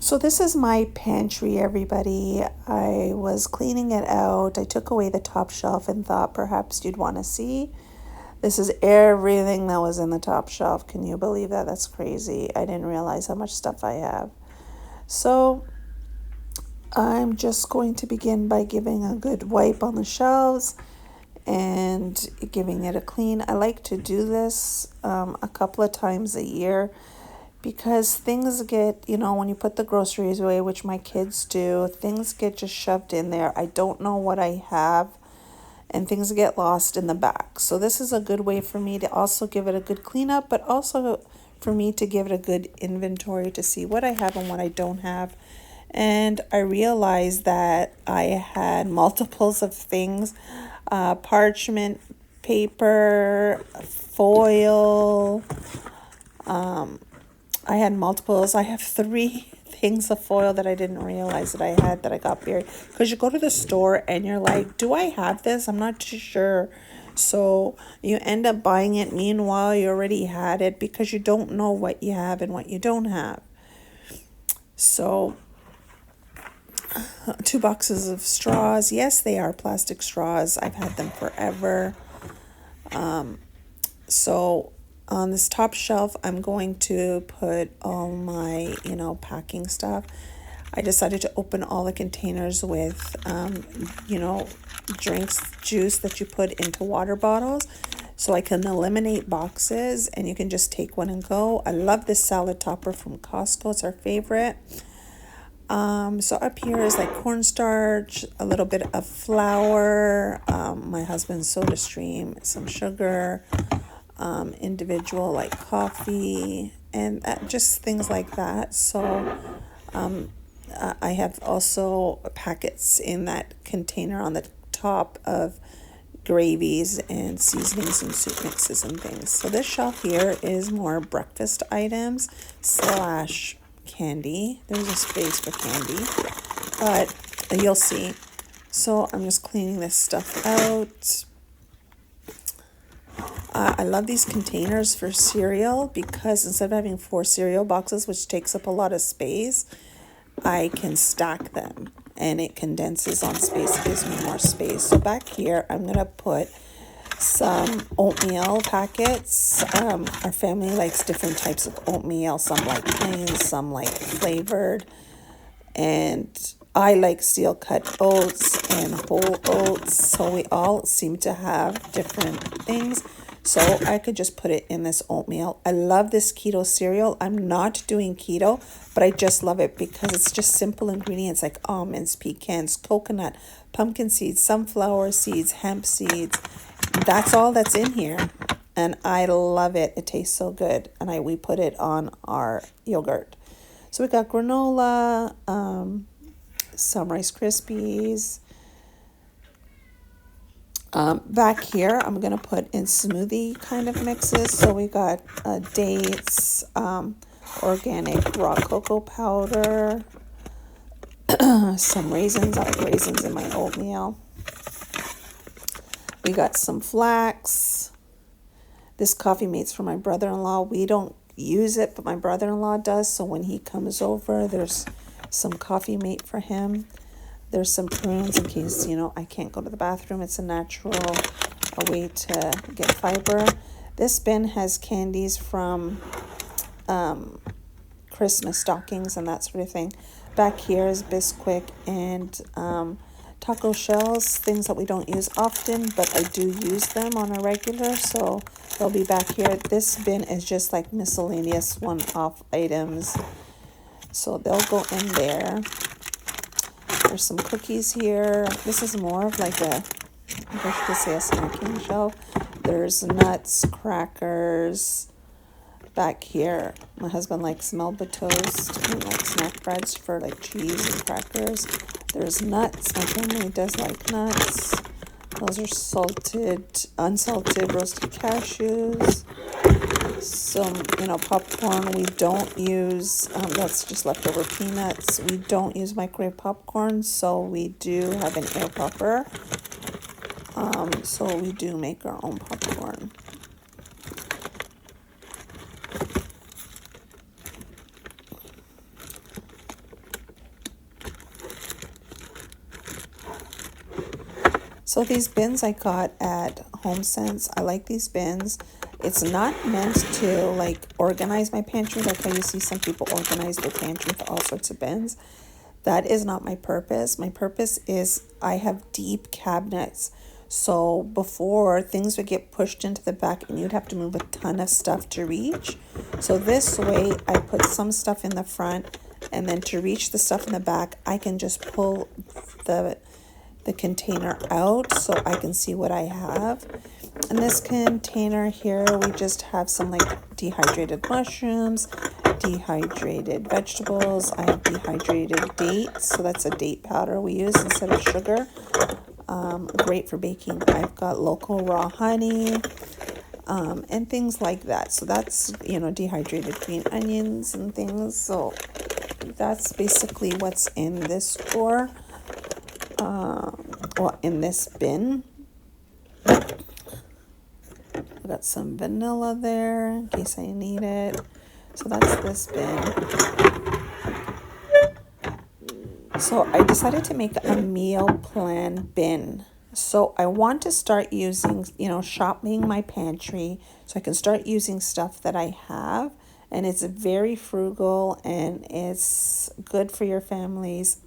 So this is my pantry, everybody. I was cleaning it out. I took away the top shelf and thought perhaps you'd want to see. This is everything that was in the top shelf. Can you believe that? That's crazy. I didn't realize how much stuff I have. So I'm just going to begin by giving a good wipe on the shelves and giving it a clean. I like to do this a couple of times a year because things get, when you put the groceries away, which my kids do, things get just shoved in there. I don't know what I have, and things get lost in the back. So this is a good way for me to also give it a good cleanup, but also for me to give it a good inventory to see what I have and what I don't have. And I realized that I had multiples of things, parchment paper, foil. I had multiples. I have 3 things of foil that I didn't realize that I had that I got buried. Because you go to the store and you're like, do I have this? I'm not too sure. So you end up buying it. Meanwhile, you already had it because you don't know what you have and what you don't have. So 2 boxes of straws. Yes, they are plastic straws. I've had them forever. So on this top shelf, I'm going to put all my, packing stuff. I decided to open all the containers with, drinks, juice that you put into water bottles. So I can eliminate boxes and you can just take one and go. I love this salad topper from Costco. It's our favorite. So up here is like cornstarch, a little bit of flour, my husband's soda stream, some sugar, individual like coffee, and just things like that. So I have also packets in that container on the top of gravies and seasonings and soup mixes and things. So this shelf here is more breakfast items / candy. There's a space for candy, but you'll see. So I'm just cleaning this stuff out. I love these containers for cereal because instead of having 4 cereal boxes, which takes up a lot of space, I can stack them and it condenses on space. It gives me more space. So back here, I'm going to put some oatmeal packets. Our family likes different types of oatmeal. Some like plain, some like flavored. And I like steel cut oats and whole oats. So we all seem to have different things. So I could just put it in this oatmeal. I love this keto cereal. I'm not doing keto, but I just love it because it's just simple ingredients like almonds, pecans, coconut, pumpkin seeds, sunflower seeds, hemp seeds. That's all that's in here. And I love it. It tastes so good. And we put it on our yogurt. So we got granola, some Rice Krispies. Back here, I'm going to put in smoothie kind of mixes. So we got dates, organic raw cocoa powder, some raisins. I like raisins in my oatmeal. We got some flax. This coffee mate's for my brother-in-law. We don't use it, but my brother-in-law does. So when he comes over, there's some coffee mate for him. There's some prunes in case, I can't go to the bathroom. It's a way to get fiber. This bin has candies from Christmas stockings and that sort of thing. Back here is Bisquick and taco shells, things that we don't use often, but I do use them on a regular, so they'll be back here. This bin is just like miscellaneous one-off items, so they'll go in there. There's some cookies here. This is more of like I guess you could say a snacking shelf. There's nuts, crackers. Back here, my husband likes Melba toast and like snack breads for like cheese and crackers. There's nuts. My family does like nuts. Those are unsalted roasted cashews. Some, popcorn. We don't use, that's just leftover peanuts. We don't use microwave popcorn, so we do have an air popper. So we do make our own popcorn. So these bins I got at HomeSense, I like these bins. It's not meant to like organize my pantry like how you see some people organize their pantry with all sorts of bins. That is not my purpose. My purpose is I have deep cabinets. So before, things would get pushed into the back and you'd have to move a ton of stuff to reach. So this way I put some stuff in the front, and then to reach the stuff in the back, I can just pull the container out so I can see what I have. In this container here, we just have some like dehydrated mushrooms, dehydrated vegetables. I have dehydrated dates, so that's a date powder we use instead of sugar. Great for baking. I've got local raw honey, and things like that. So that's, dehydrated green onions and things. So that's basically what's in this drawer, in this bin. I got some vanilla there in case I need it. So that's this bin. So I decided to make a meal plan bin. So I want to start using, shopping my pantry so I can start using stuff that I have. And it's very frugal and it's good for your family's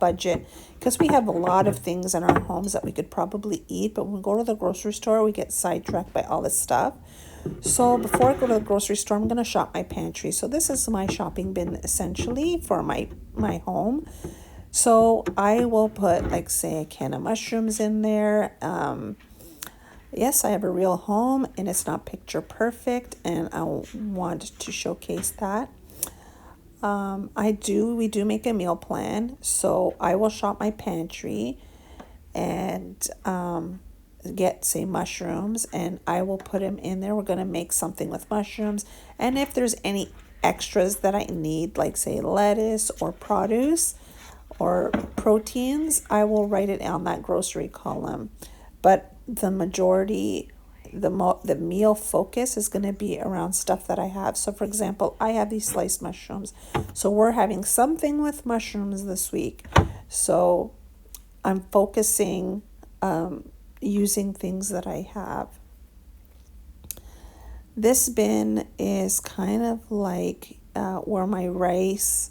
budget, because we have a lot of things in our homes that we could probably eat, but when we go to the grocery store, we get sidetracked by all this stuff. So before I go to the grocery store, I'm going to shop my pantry. So this is my shopping bin essentially for my home. So I will put, like, say, a can of mushrooms in there. Yes, I have a real home and it's not picture perfect, and I want to showcase that. We do make a meal plan, so I will shop my pantry and get, say, mushrooms, and I will put them in there. We're going to make something with mushrooms, and if there's any extras that I need, like, say, lettuce or produce or proteins, I will write it on that grocery column. But the majority, the meal focus is going to be around stuff that I have. So for example, I have these sliced mushrooms, so we're having something with mushrooms this week. So I'm focusing using things that I have. This bin is kind of like where my rice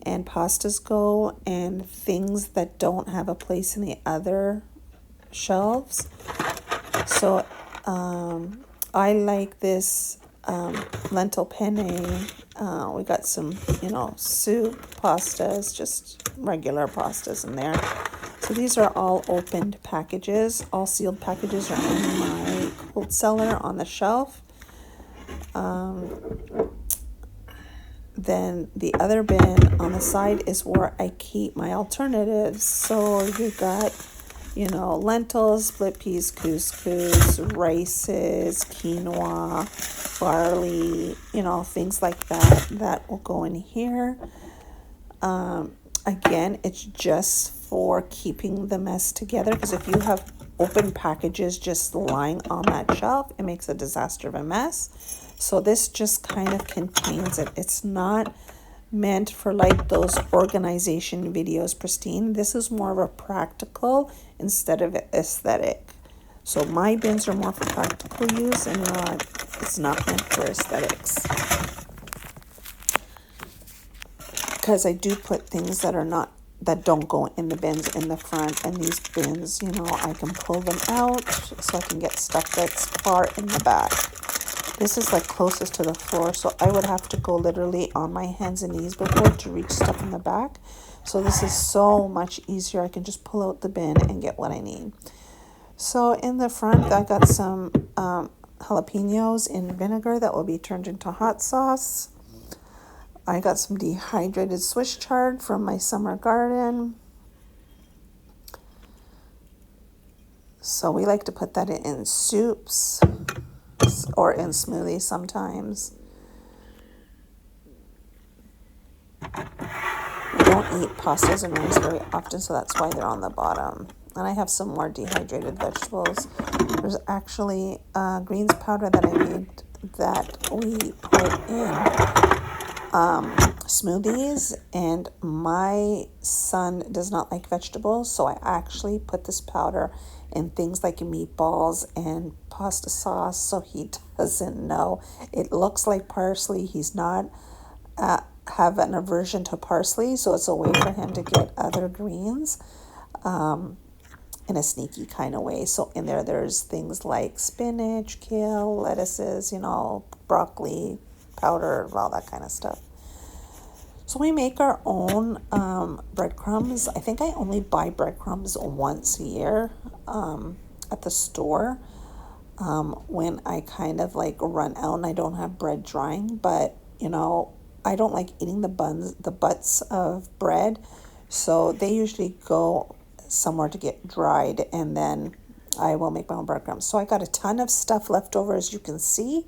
and pastas go, and things that don't have a place in the other shelves. So I like this lentil penne. We got some, soup, pastas, just regular pastas in there. So these are all opened packages. All sealed packages are in my cold cellar on the shelf. Then the other bin on the side is where I keep my alternatives. So you got, lentils, split peas, couscous, rices, quinoa, barley, things like that. That will go in here. Again, it's just for keeping the mess together, because if you have open packages just lying on that shelf, it makes a disaster of a mess. So this just kind of contains it. It's not meant for like those organization videos, pristine. This is more of a practical instead of aesthetic. So my bins are more for practical use and it's not meant for aesthetics. Because I do put things that don't go in the bins in the front, and these bins, I can pull them out so I can get stuff that's far in the back. This is like closest to the floor, so I would have to go literally on my hands and knees before to reach stuff in the back. So this is so much easier. I can just pull out the bin and get what I need. So in the front, I got some jalapenos in vinegar that will be turned into hot sauce. I got some dehydrated Swiss chard from my summer garden. So we like to put that in soups or in smoothies sometimes. We don't eat pastas and rice very often, so that's why they're on the bottom. And I have some more dehydrated vegetables. There's actually greens powder that I made that we put in smoothies, and my son does not like vegetables, so I actually put this powder in things like meatballs and pasta sauce, so he doesn't know. It looks like parsley. He's not have an aversion to parsley, so it's a way for him to get other greens in a sneaky kind of way. So in there, there's things like spinach, kale, lettuces, broccoli, powder, all that kind of stuff. So we make our own breadcrumbs. I think I only buy breadcrumbs once a year at the store when I kind of like run out and I don't have bread drying. But, I don't like eating the butts of bread. So they usually go somewhere to get dried, and then I will make my own breadcrumbs. So I got a ton of stuff left over, as you can see.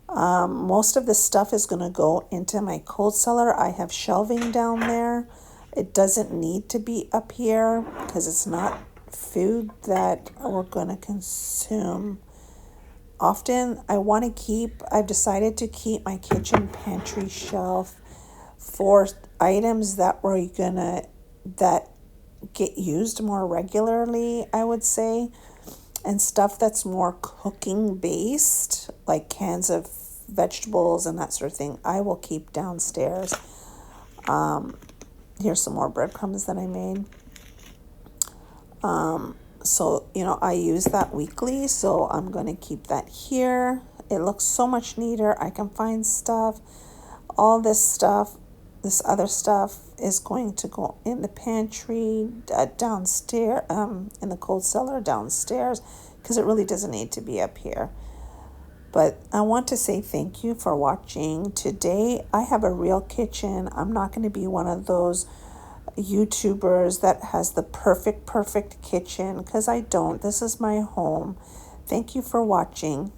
Most of the stuff is going to go into my cold cellar. I have shelving down there. It doesn't need to be up here because it's not food that we're going to consume often. I've decided to keep my kitchen pantry shelf for items that that get used more regularly, I would say, and stuff that's more cooking based, like cans of vegetables and that sort of thing, I will keep downstairs. Here's some more breadcrumbs that I made. So, I use that weekly, so I'm going to keep that here. It looks so much neater. I can find stuff. All this other stuff is going to go in the pantry downstairs, in the cold cellar downstairs, because it really doesn't need to be up here. But I want to say thank you for watching. Today, I have a real kitchen. I'm not going to be one of those YouTubers that has the perfect kitchen, because I don't. This is my home. Thank you for watching.